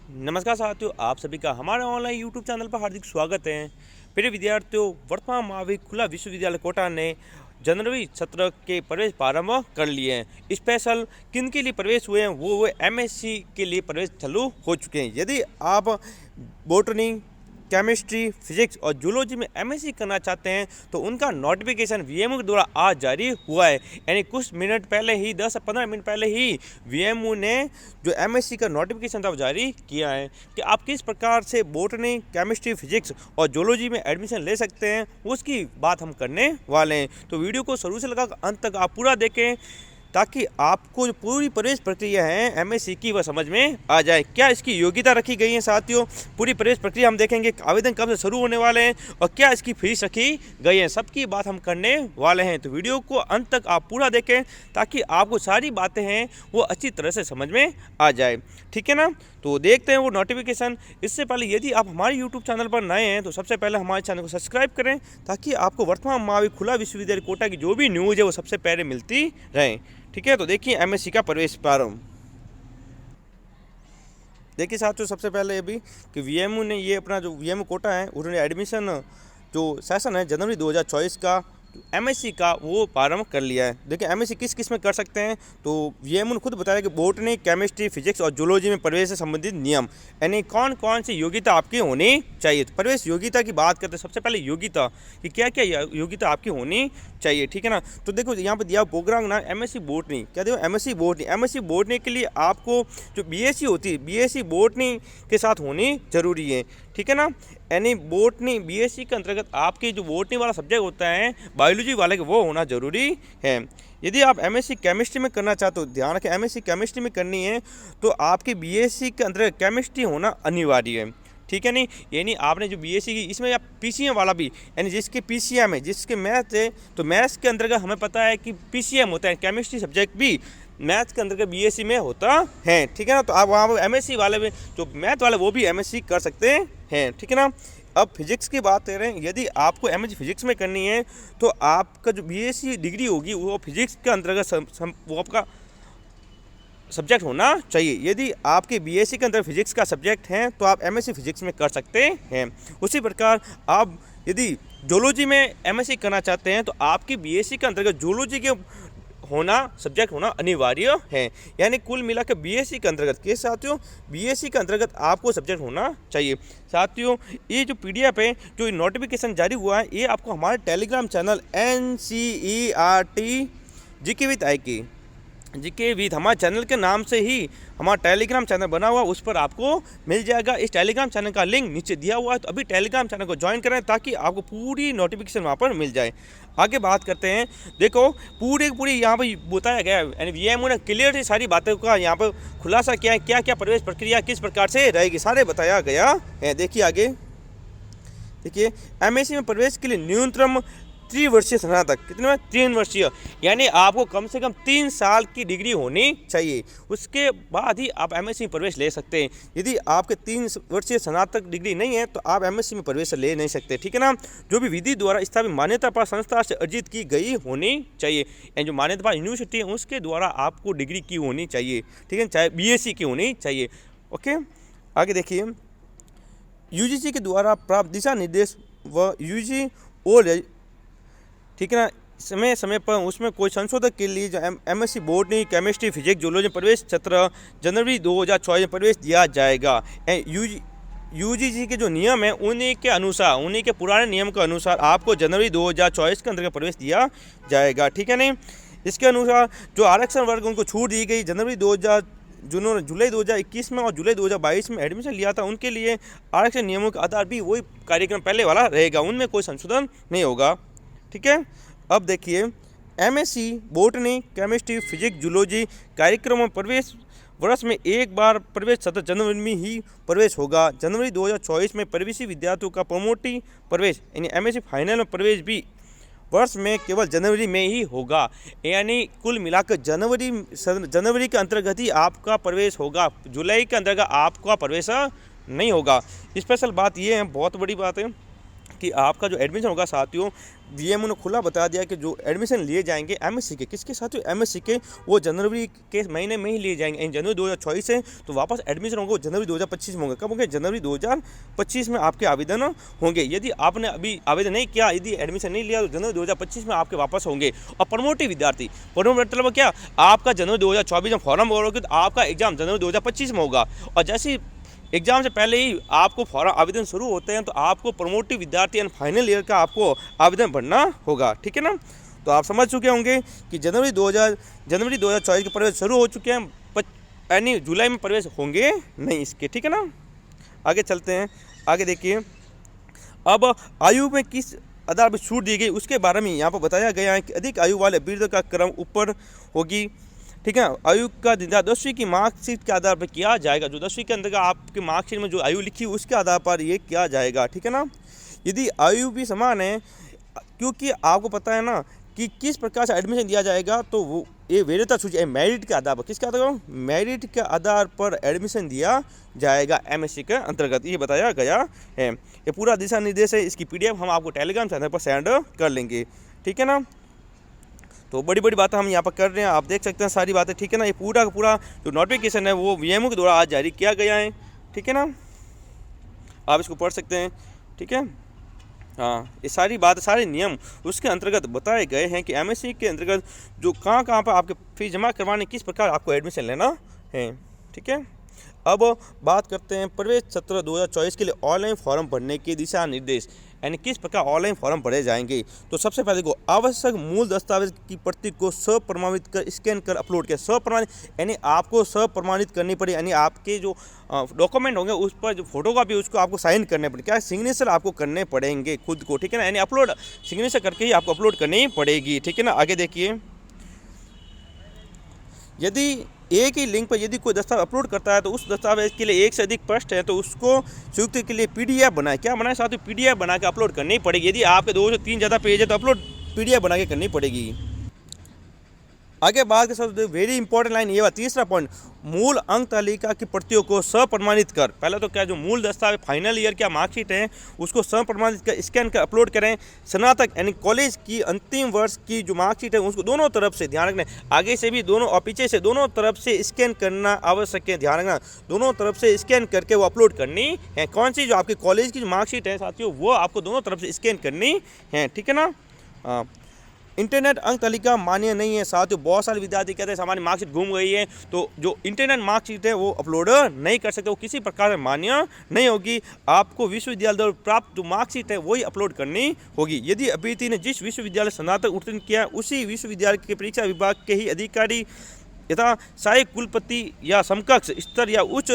नमस्कार साथियों, आप सभी का हमारे ऑनलाइन यूट्यूब चैनल पर हार्दिक स्वागत है। प्रिय विद्यार्थियों, वर्तमान महावीर खुला विश्वविद्यालय कोटा ने जनवरी सत्र के प्रवेश प्रारंभ कर लिए हैं। स्पेशल किन के लिए प्रवेश हुए हैं वो एमएससी के लिए प्रवेश चालू हो चुके हैं। यदि आप बॉटनी, केमिस्ट्री, फिजिक्स और जूलॉजी में एमएससी करना चाहते हैं तो उनका नोटिफिकेशन वीएमओ के द्वारा आज जारी हुआ है। यानी कुछ मिनट पहले ही 10 से 15 मिनट पहले ही वीएमओ ने जो एमएससी का नोटिफिकेशन था वो जारी किया है कि आप किस प्रकार से बॉटनी, केमिस्ट्री, फिजिक्स और जूलॉजी में एडमिशन ले सकते हैं, उसकी बात हम करने वाले हैं। तो वीडियो को शुरू से लगा अंत तक आप पूरा देखें ताकि आपको जो पूरी प्रवेश प्रक्रिया है एमएससी की वह समझ में आ जाए। क्या इसकी योग्यता रखी गई है साथियों, पूरी प्रवेश प्रक्रिया हम देखेंगे, आवेदन कब से शुरू होने वाले हैं और क्या इसकी फीस रखी गई है, सबकी बात हम करने वाले हैं। तो वीडियो को अंत तक आप पूरा देखें ताकि आपको सारी बातें हैं वो अच्छी तरह से समझ में आ जाए, ठीक है ना। तो देखते हैं वो नोटिफिकेशन। इससे पहले यदि आप हमारे यूट्यूब चैनल पर नए हैं तो सबसे पहले हमारे चैनल को सब्सक्राइब करें ताकि आपको वर्तमान महावीर खुला विश्वविद्यालय कोटा की जो भी न्यूज़ है वो सबसे पहले मिलती रहे, ठीक है। तो देखिए एमएससी का प्रवेश प्रारंभ। देखिए साथियों, सबसे पहले अभी कि वीएमओ ने ये अपना जो वीएमओ कोटा है उन्होंने एडमिशन जो सेशन है जनवरी 2024 का एमएससी का वो प्रारंभ कर लिया है। देखिए एमएससी किस किस में कर सकते हैं तो वीएमओ ने खुद बताया कि बॉटनी, केमिस्ट्री, फिजिक्स और जूलॉजी में प्रवेश से संबंधित नियम, यानी कौन कौन सी योग्यता आपकी होनी चाहिए। तो प्रवेश योग्यता की बात करते हैं। सबसे पहले योग्यता कि क्या क्या योग्यता आपकी होनी चाहिए, ठीक है ना। तो देखो यहाँ पर दिया प्रोग्राम ना एमएससी बॉटनी, क्या देखो एमएससी बॉटनी के लिए आपको जो बीएससी होती है बीएससी बॉटनी के साथ होनी जरूरी है, ठीक है ना। यानी बॉटनी बीएससी के अंतर्गत आपकी जो बॉटनी वाला सब्जेक्ट होता है बायोलॉजी वाले के वो होना जरूरी है। यदि आप एमएससी केमिस्ट्री में करना चाहते हो, ध्यान रखें एमएससी केमिस्ट्री में करनी है तो आपकी बीएससी के अंतर्गत केमिस्ट्री होना अनिवार्य है, ठीक है। नहीं यानी आपने जो बीएससी की इसमें या पीसीएम वाला भी, यानी जिसके पीसीएम है, जिसके मैथ है, तो मैथ्स के अंतर्गत हमें पता है कि पीसीएम होता है, केमिस्ट्री सब्जेक्ट भी मैथ्स के अंतर्गत बीएससी में होता है, ठीक है ना। तो आप वहाँ पर एमएससी वाले में जो मैथ वाले वो भी एमएससी कर सकते हैं, ठीक है ना। अब फिजिक्स की बात कर रहे हैं। यदि आपको एमएससी फिजिक्स में करनी है तो आपका जो बीएससी डिग्री होगी वो फिजिक्स के अंतर्गत वो आपका सब्जेक्ट होना चाहिए। यदि आपके बीएससी के अंदर फिजिक्स का सब्जेक्ट है तो आप एमएससी फिजिक्स में कर सकते हैं। उसी प्रकार आप यदि जूलॉजी में एमएससी करना चाहते हैं तो आपकी बीएससी के अंतर्गत जूलॉजी के होना सब्जेक्ट होना अनिवार्य है। यानी कुल मिलाकर बीएससी के अंतर्गत के साथियों बीएससी के अंतर्गत आपको सब्जेक्ट होना चाहिए। साथियों ये जो पीडीएफ है, जो नोटिफिकेशन जारी हुआ है, ये आपको हमारे Telegram channel NCERT GK with हमारे चैनल के नाम से ही हमारा टेलीग्राम चैनल बना हुआ, उस पर आपको मिल जाएगा। इस टेलीग्राम चैनल का लिंक नीचे दिया हुआ है, तो अभी टेलीग्राम चैनल को ज्वाइन करें ताकि आपको पूरी नोटिफिकेशन वहाँ पर मिल जाए। आगे बात करते हैं। देखो पूरी यहाँ पर बताया गया है, यानी वीएमओ ने क्लियर सारी बातों का यहाँ पर खुलासा किया है, क्या क्या प्रवेश प्रक्रिया किस प्रकार से रहेगी, सारे बताया गया है। देखिए आगे देखिए एमएससी में प्रवेश के लिए न्यूनतम 3 वर्षीय स्नातक, कितने में 3 वर्षीय, यानी आपको कम से कम 3 साल की डिग्री होनी चाहिए, उसके बाद ही आप एमएससी में प्रवेश ले सकते हैं। यदि आपके 3 वर्षीय स्नातक डिग्री नहीं है तो आप एमएससी में प्रवेश ले नहीं सकते, ठीक है ना। जो भी विधि द्वारा स्थापित मान्यता प्राप्त संस्था से अर्जित की गई होनी चाहिए, यानी जो मान्यता प्राप्त यूनिवर्सिटी है उसके द्वारा आपको डिग्री की होनी चाहिए, ठीक है, चाहे बीएससी की होनी चाहिए। ओके आगे देखिए यूजीसी के द्वारा प्राप्त दिशा निर्देश व यूजी और, ठीक है ना, समय समय पर उसमें कोई संशोधन के लिए जो MSc botany, chemistry, physics, zoology प्रवेश सत्र जनवरी 2024 में प्रवेश दिया जाएगा। यूजीसी के जो नियम है उन्हीं के अनुसार, उन्हीं के पुराने नियम के अनुसार आपको जनवरी 2024 के अंतर्गत प्रवेश दिया जाएगा, ठीक है नहीं। इसके अनुसार जो आरक्षण वर्ग उनको छूट दी गई जनवरी जिन्होंने जुलाई 2021 में और जुलाई 2022 में एडमिशन लिया था उनके लिए आरक्षण नियमों के आधार भी वही कार्यक्रम पहले वाला रहेगा, उनमें कोई संशोधन नहीं होगा, ठीक है। अब देखिए MSc botany, chemistry, physics, zoology कार्यक्रम में प्रवेश वर्ष में एक बार प्रवेश सत्र जनवरी में ही प्रवेश होगा। जनवरी 2024 में प्रवेशी विद्यार्थियों का प्रमोटी प्रवेश यानी एमएससी फाइनल में प्रवेश भी वर्ष में केवल जनवरी में ही होगा। यानी कुल मिलाकर जनवरी के अंतर्गत ही आपका प्रवेश होगा, जुलाई के अंतर्गत आपका प्रवेश नहीं होगा। स्पेशल बात ये है, बहुत बड़ी बात है कि आपका जो एडमिशन होगा साथियों, वीएमओ ने खुला बता दिया कि जो एडमिशन लिए जाएंगे एमएससी के, किसके साथियों, एमएससी के, वो जनवरी के महीने में ही लिए जाएंगे। इन जनवरी 2024 से तो वापस एडमिशन होगा वो जनवरी 2025 में होंगे। कब होंगे? जनवरी 2025 में आपके आवेदन होंगे। यदि आपने अभी आवेदन नहीं किया, यदि एडमिशन नहीं लिया, तो जनवरी 2025 में आपके वापस होंगे। और प्रमोटिव विद्यार्थी, मतलब क्या, आपका जनवरी 2024 में फॉर्म भरोगे तो आपका एग्जाम जनवरी 2025 में होगा। और जैसे एग्जाम से पहले ही आपको फॉर्म आवेदन शुरू होते हैं तो आपको प्रमोटिव विद्यार्थी एंड फाइनल ईयर का आपको आवेदन भरना होगा। ठीक है ना? तो आप समझ चुके होंगे कि जनवरी 2024 के प्रवेश शुरू हो चुके हैं, यानी जुलाई में प्रवेश होंगे नहीं इसके। ठीक है ना? आगे चलते हैं। आगे देखिए, अब आयु में किस आधार पर छूट दी गई उसके बारे में यहाँ पर बताया गया है कि अधिक आयु वाले अभ्यर्थियों का क्रम ऊपर होगी। ठीक है, आयु का निर्धारण 10वीं की मार्कशीट के आधार पर किया जाएगा। जो 10वीं के अंदर आपके मार्कशीट में जो आयु लिखी उसके आधार पर ये किया जाएगा। ठीक है ना? यदि आयु भी समान है, क्योंकि आपको पता है ना कि किस प्रकार से एडमिशन दिया जाएगा, तो वो ये वैधता सूची मेरिट के आधार पर, किसके आधार पर? मेरिट के आधार पर एडमिशन दिया जाएगा एमएससी के अंतर्गत, ये बताया गया है। ये पूरा दिशा निर्देश है, इसकी पीडीएफ हम आपको टेलीग्राम चैनल पर सेंड कर लेंगे। ठीक है ना? तो बड़ी बड़ी बातें हम यहाँ पर कर रहे हैं, आप देख सकते हैं सारी बातें। ठीक है ना? ये पूरा का पूरा जो नोटिफिकेशन है वो वीएमओ के द्वारा आज जारी किया गया है। ठीक है ना? आप इसको पढ़ सकते हैं। ठीक है? हाँ, ये सारी बात, सारे नियम उसके अंतर्गत बताए गए हैं कि एमएससी के अंतर्गत जो कहाँ पर आपके फीस जमा करवाने, किस प्रकार आपको एडमिशन लेना है। ठीक है? अब बात करते हैं प्रवेश सत्र 2024 के लिए ऑनलाइन फॉर्म भरने के दिशा निर्देश, यानी किस प्रकार ऑनलाइन फॉर्म भरे जाएंगे। तो सबसे पहले को आवश्यक मूल दस्तावेज की प्रति को स्वप्रमाणित कर स्कैन कर अपलोड किया। स्वप्रमाणित यानी आपको स्वप्रमाणित करनी पड़े, यानी आपके जो डॉक्यूमेंट होंगे उस पर जो फोटो कॉपी उसको आपको साइन करने पड़े, क्या सिग्नेचर आपको करने पड़ेंगे खुद को। ठीक है ना? यानी अपलोड सिग्नेचर करके ही आपको अपलोड करनी पड़ेगी। ठीक है ना? आगे देखिए, यदि एक ही लिंक पर यदि कोई दस्तावेज अपलोड करता है तो उस दस्तावेज के लिए एक से अधिक पृष्ठ है तो उसको संयुक्त के लिए पीडीएफ बनाए। क्या बनाए साथियों? पीडीएफ बना के अपलोड करनी पड़ेगी। यदि आपके 2 से 3 ज़्यादा पेज है तो अपलोड पीडीएफ बना के करनी पड़ेगी। आगे बात के साथ वेरी इंपॉर्टेंट लाइन ये तीसरा पॉइंट, मूल अंक तालिका की प्रतियों को स्वप्रमाणित कर। पहले तो क्या, जो मूल दस्तावेज फाइनल ईयर क्या मार्कशीट है उसको स्वप्रमाणित कर स्कैन कर अपलोड करें। स्नातक यानी कॉलेज की अंतिम वर्ष की जो मार्कशीट है उसको दोनों तरफ से ध्यान रखना, आगे से भी दोनों और पीछे से दोनों तरफ से स्कैन करना आवश्यक है। ध्यान रखना, दोनों तरफ से स्कैन करके वो अपलोड करनी है। कौन सी? जो आपकी कॉलेज की जो मार्कशीट है साथियों, वो आपको दोनों तरफ से स्कैन करनी है। ठीक है ना? हाँ, इंटरनेट अंक तालिका मान्य नहीं है साथियों। बहुत सारे विद्यार्थी कहते हैं हमारी मार्कशीट गुम गई है, तो जो इंटरनेट मार्कशीट है वो अपलोड नहीं कर सकते, वो किसी प्रकार से मान्य नहीं होगी। आपको विश्वविद्यालय द्वारा प्राप्त जो मार्कशीट है वही अपलोड करनी होगी। यदि अभ्यर्थी ने जिस विश्वविद्यालय स्नातक उत्तीर्ण किया है उसी विश्वविद्यालय के परीक्षा विभाग के ही अधिकारी यथा सहायक कुलपति या समकक्ष स्तर या उच्च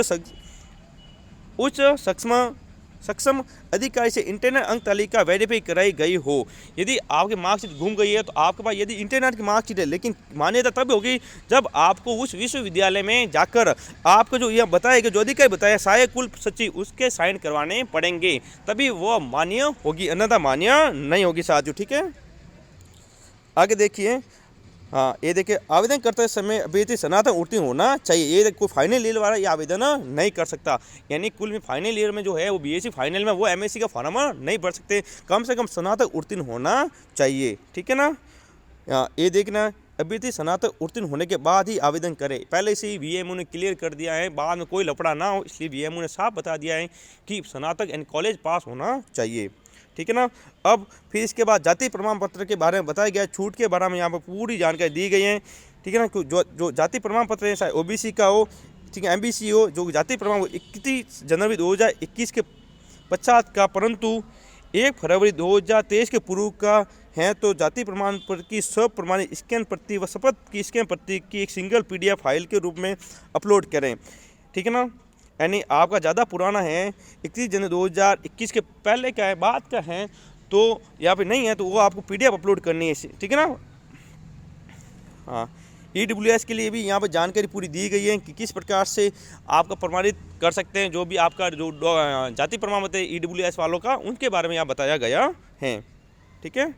सक्षम अधिकारी से इंटरनेट अंक तालिका वेरीफाई कराई गई हो। यदि आपकी मार्कशीट घूम गई है तो आपके पास यदि इंटरनेट की मार्कशीट है, लेकिन मान्यता तब होगी जब आपको उस विश्वविद्यालय में जाकर आपको जो यह बताएगा, जो अधिकारी बताया सहायक कुल सचिव, उसके साइन करवाने पड़ेंगे, तभी वो मान्य होगी, अन्यथा मान्य नहीं होगी साथियों। ठीक है? आगे देखिए, हाँ ये देखिए, आवेदन करते समय अभ्यर्थी स्नातक उत्तीर्ण होना चाहिए। ये कोई फाइनल ईयर वाला ये आवेदन नहीं कर सकता, यानी कुल में फाइनल ईयर में जो है वो बीएससी फाइनल में वो एमएससी का फॉर्म नहीं भर सकते, कम से कम स्नातक उत्तीर्ण होना चाहिए। ठीक है ना? ये देखना, अभ्यर्थी स्नातक उत्तीर्ण होने के बाद ही आवेदन करे। पहले से ही वीएमओ ने क्लियर कर दिया है, बाद में कोई लफड़ा ना हो, इसलिए वीएमओ ने साफ बता दिया है कि स्नातक यानी कॉलेज पास होना चाहिए। ठीक है ना? अब फिर इसके बाद जाति प्रमाण पत्र के बारे में बताया गया, छूट के बारे में यहाँ पर पूरी जानकारी दी गई है। ठीक है ना? जो जाति प्रमाण पत्र है, चाहे ओबीसी का हो, ठीक है, एमबीसी हो, जो जाति प्रमाण 31 जनवरी 2021 के पश्चात का, परंतु 1 फरवरी 2023 के पूर्व का है तो जाति प्रमाण पत्र की स्वप्रमाणित स्कैन प्रति व शपथ की स्कैन प्रति की एक सिंगल पीडीएफ फाइल के रूप में अपलोड करें। ठीक है ना? यानी आपका ज़्यादा पुराना है 31 जनवरी 2021 के पहले का है, बाद का है, तो यहाँ पे नहीं है तो वो आपको पीडीएफ अपलोड करनी है। ठीक है ना? हाँ, ईडब्ल्यूएस के लिए भी यहाँ पर जानकारी पूरी दी गई है कि किस प्रकार से आपका प्रमाणित कर सकते हैं। जो भी आपका जो जाति प्रमाण पत्र है ईडब्ल्यूएस वालों का, उनके बारे में यहाँ बताया गया है। ठीक है?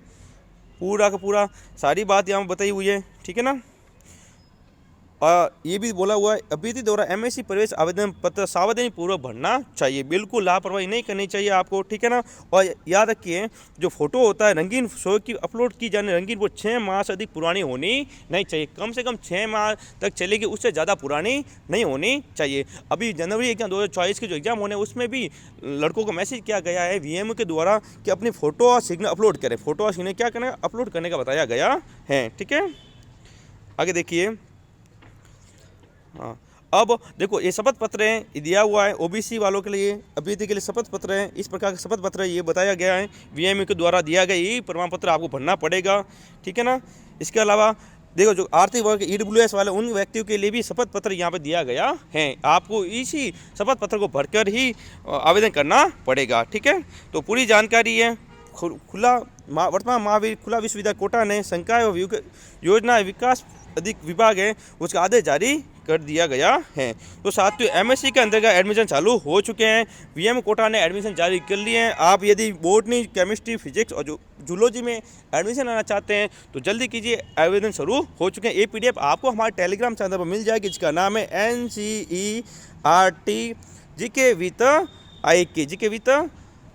पूरा का पूरा सारी बात यहाँ बताई हुई है। ठीक है ना? और ये भी बोला हुआ है अभ्यर्थी द्वारा एमएससी प्रवेश आवेदन पत्र सावधानी पूर्वक भरना चाहिए, बिल्कुल लापरवाही नहीं करनी चाहिए आपको, ठीक है ना। और याद रखिए जो फोटो होता है रंगीन फोटो की अपलोड की जाने रंगीन वो 6 माह से अधिक पुरानी होनी नहीं चाहिए, कम से कम 6 माह तक चलेगी, उससे ज़्यादा पुरानी नहीं होनी चाहिए। अभी जनवरी एग्जाम 2024 के जो एग्जाम होने उसमें भी लड़कों को मैसेज किया गया है वीएमओ के द्वारा कि अपनी फ़ोटो और सिग्नेचर अपलोड करें, फ़ोटो और सिग्नेचर क्या करना है अपलोड करने का बताया गया है, ठीक है। आगे देखिए, हाँ अब देखो ये शपथ पत्र है ये दिया हुआ है ओबीसी वालों के लिए, अभ्यर्थी के लिए शपथ पत्र है, इस प्रकार का शपथ पत्र है, ये बताया गया है वीएमओ के द्वारा दिया गया ये प्रमाण पत्र आपको भरना पड़ेगा, ठीक है ना। इसके अलावा देखो जो आर्थिक वर्ग ईडब्ल्यूएस वाले उन व्यक्तियों के लिए भी शपथ पत्र यहाँ पे दिया गया है, आपको इसी शपथ पत्र को भरकर ही आवेदन करना पड़ेगा, ठीक है। तो पूरी जानकारी है खुला वर्तमान महावीर खुला विश्वविद्यालय कोटा ने संकाय और योजना विकास अधिक विभाग है उसका आदेश जारी कर दिया गया है। तो साथियों एमएससी के अंतर्गत एडमिशन चालू हो चुके हैं, वीएम कोटा ने एडमिशन जारी कर लिए हैं। आप यदि बॉटनी केमिस्ट्री फिजिक्स और जूलॉजी में एडमिशन लेना चाहते हैं तो जल्दी कीजिए, आवेदन शुरू हो चुके हैं। ये पीडीएफ आपको हमारे टेलीग्राम चैनल पर मिल जाएगी जिसका नाम है NCERT जीके विद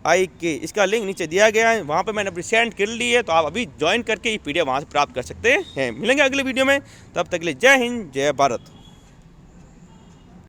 IK, इसका लिंक नीचे दिया गया है, वहाँ पे मैंने अपनी सेंड कर ली है, तो आप अभी ज्वाइन करके ये पीडीएफ वहाँ से प्राप्त कर सकते हैं। मिलेंगे अगले वीडियो में, तब तक के लिए जय हिंद जय भारत।